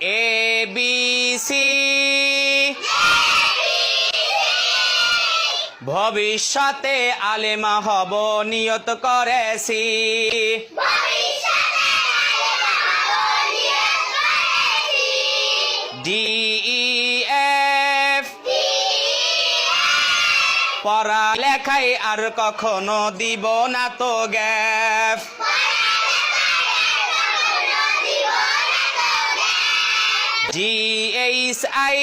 ABC ভবিষ্যতে আলেমা হব নিয়ত করেছি। DEF পড়ালেখায় আর কখনো দিব না তো গ্যাপ। GHI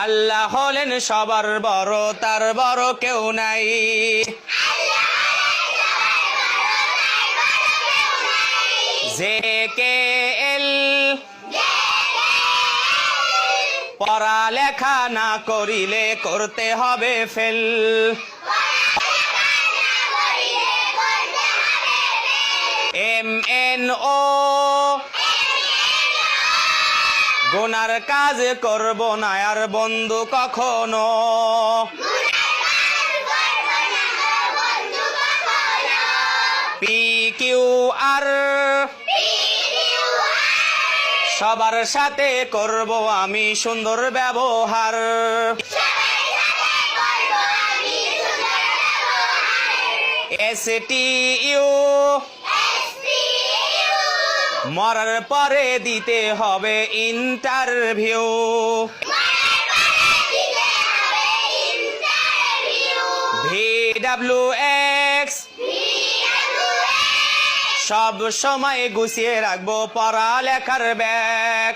আল্লাহ হলেন সবার বড়, তার বড় কেউ নাই। JKL পড়ালেখা না করিলে করতে হবে ফেল। MNO গুনার কাজ করব না আর বন্ধু কখনো। PQR সবার সাথে করব আমি সুন্দর ব্যবহার। STU মরার পরে দিতে হবে ইন্টারভিউ। VWX সব সময় গুছিয়ে রাখবো পড়ালেখার ব্যাগ।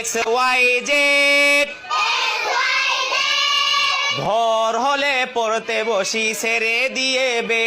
XYZ ভোর হলে পড়তে বসি ছেড়ে দিয়ে বে।